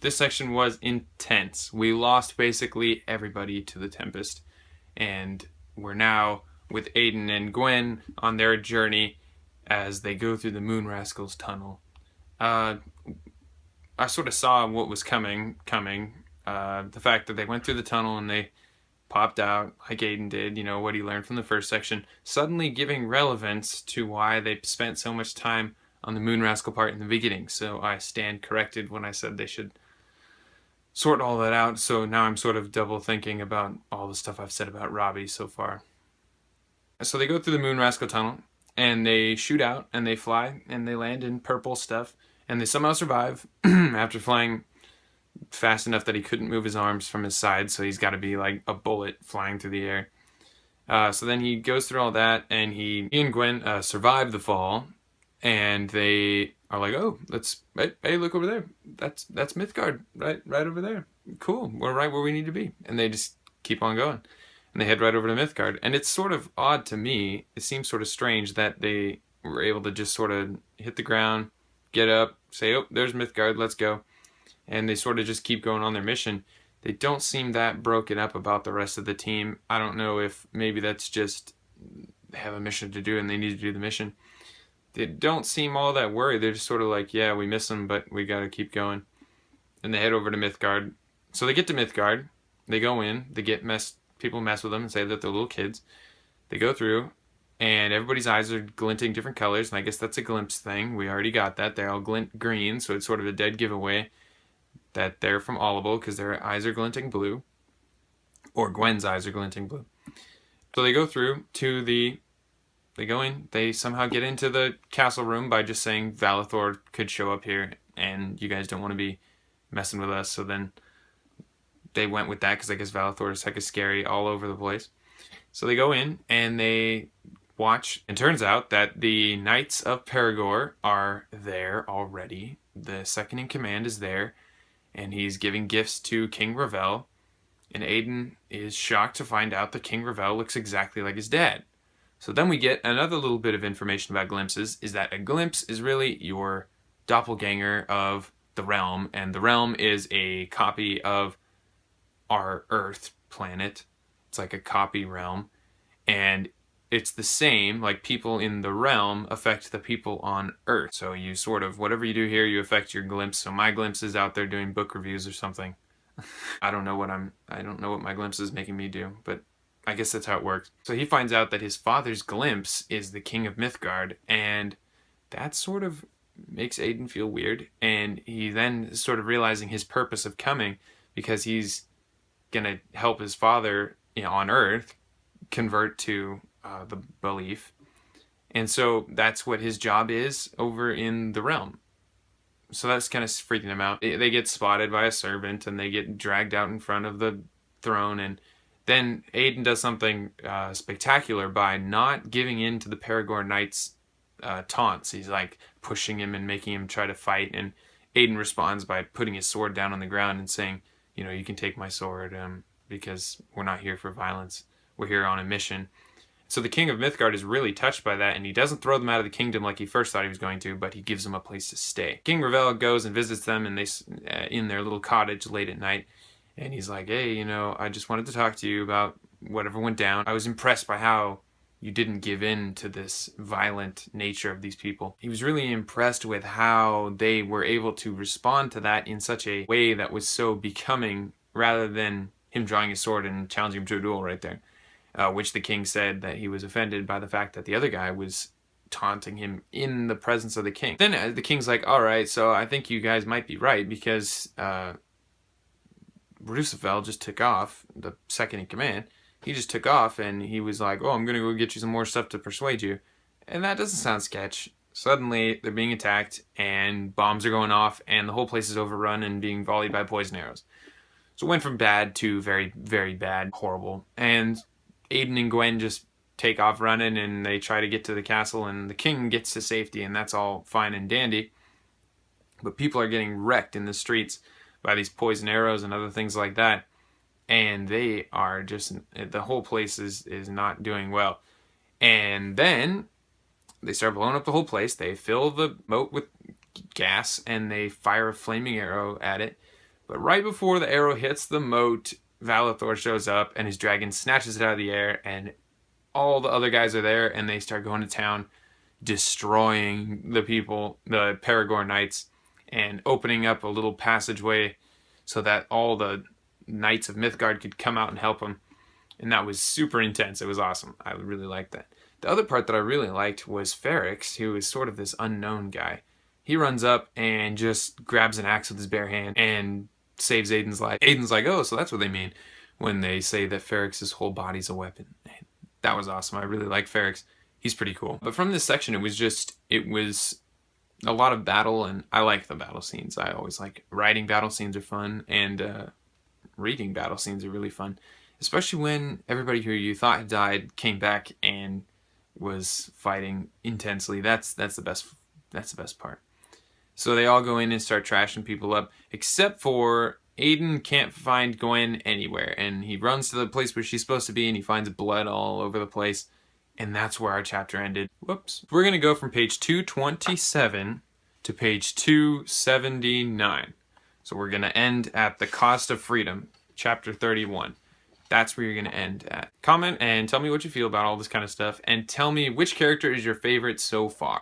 This section was intense. We lost basically everybody to the Tempest, and we're now with Aiden and Gwen on their journey as they go through the Moon Rascals tunnel. I sort of saw what was coming. The fact that they went through the tunnel and they popped out like Aiden did, what he learned from the first section, suddenly giving relevance to why they spent so much time on the Moon Rascal part in the beginning. So I stand corrected when I said they should sort all that out. So now I'm sort of double thinking about all the stuff I've said about Robbie so far. So they go through the Moon Rascal tunnel and they shoot out and they fly and they land in purple stuff and they somehow survive after flying fast enough that he couldn't move his arms from his side, so he's got to be like a bullet flying through the air. So then he goes through all that, and he and Gwen survive the fall, and they are like, "Oh, hey, look over there. That's Mythgard, right over there. Cool, we're right where we need to be." And they just keep on going, and they head right over to Mythgard. And it's sort of odd to me. It seems sort of strange that they were able to just sort of hit the ground, get up, say, "Oh, there's Mythgard. Let's go." And they sort of just keep going on their mission. They don't seem that broken up about the rest of the team. I don't know if maybe that's just they have a mission to do and they need to do the mission. They don't seem all that worried. They're just sort of like, yeah, we miss them, but we got to keep going. And they head over to Mythgard. So they get to Mythgard. They go in. They get people mess with them and say that they're little kids. They go through, and everybody's eyes are glinting different colors, and I guess that's a glimpse thing. We already got that. They all glint green, so it's sort of a dead giveaway that they're from Audible because their eyes are glinting blue, or Gwen's eyes are glinting blue. So they go through to they go in, they somehow get into the castle room by just saying Valathor could show up here and you guys don't want to be messing with us. So then they went with that because I guess Valathor is hecka scary all over the place. So they go in and they watch, and turns out that the Knights of Perigord are there already. The second in command is there, and he's giving gifts to King Ravel, and Aiden is shocked to find out that King Ravel looks exactly like his dad. So then we get another little bit of information about glimpses, is that a glimpse is really your doppelganger of the realm, and the realm is a copy of our Earth planet. It's like a copy realm, and it's the same, like people in the realm affect the people on Earth. So you sort of, whatever you do here, you affect your glimpse. So my glimpse is out there doing book reviews or something. I don't know what my glimpse is making me do, but I guess that's how it works. So he finds out that his father's glimpse is the king of Mythgard, and that sort of makes Aiden feel weird. And he then is sort of realizing his purpose of coming, because he's gonna help his father, on Earth convert to the belief, and so that's what his job is over in the realm. So that's kind of freaking him out. They get spotted by a servant and they get dragged out in front of the throne, and then Aiden does something spectacular by not giving in to the Perigord Knights' taunts. He's like pushing him and making him try to fight, and Aiden responds by putting his sword down on the ground and saying, you can take my sword because we're not here for violence. We're here on a mission. So the king of Mythgard is really touched by that, and he doesn't throw them out of the kingdom like he first thought he was going to, but he gives them a place to stay. King Ravel goes and visits them, and they in their little cottage late at night, and he's like, "Hey, I just wanted to talk to you about whatever went down. I was impressed by how you didn't give in to this violent nature of these people." He was really impressed with how they were able to respond to that in such a way that was so becoming, rather than him drawing his sword and challenging him to a duel right there. Which the king said that he was offended by the fact that the other guy was taunting him in the presence of the king. Then the king's like, all right, so I think you guys might be right, because Roosevelt just took off, the second in command. He just took off, and he was like, oh, I'm going to go get you some more stuff to persuade you. And that doesn't sound sketch. Suddenly, they're being attacked, and bombs are going off, and the whole place is overrun and being volleyed by poison arrows. So it went from bad to very, very bad, horrible. And Aiden and Gwen just take off running, and they try to get to the castle, and the king gets to safety, and that's all fine and dandy. But people are getting wrecked in the streets by these poison arrows and other things like that. And they are just, the whole place is not doing well. And then they start blowing up the whole place. They fill the moat with gas, and they fire a flaming arrow at it. But right before the arrow hits the moat, Valathor shows up and his dragon snatches it out of the air, and all the other guys are there, and they start going to town, destroying the people, the Paragorn Knights, and opening up a little passageway so that all the Knights of Mythgard could come out and help them. And that was super intense. It was awesome. I really liked that. The other part that I really liked was Ferrix, who is sort of this unknown guy. He runs up and just grabs an axe with his bare hand and saves Aiden's life. Aiden's like, oh, so that's what they mean when they say that Ferrix's whole body's a weapon. And that was awesome. I really like Ferrix. He's pretty cool. But from this section, it was a lot of battle, and I like the battle scenes. I always like writing battle scenes are fun, and reading battle scenes are really fun, especially when everybody who you thought had died came back and was fighting intensely. That's the best part. So they all go in and start trashing people up, except for Aiden can't find Gwen anywhere, and he runs to the place where she's supposed to be, and he finds blood all over the place, and that's where our chapter ended. Whoops. We're gonna go from page 227 to page 279. So we're gonna end at the cost of freedom, chapter 31. That's where you're going to end at. Comment and tell me what you feel about all this kind of stuff, and tell me which character is your favorite so far.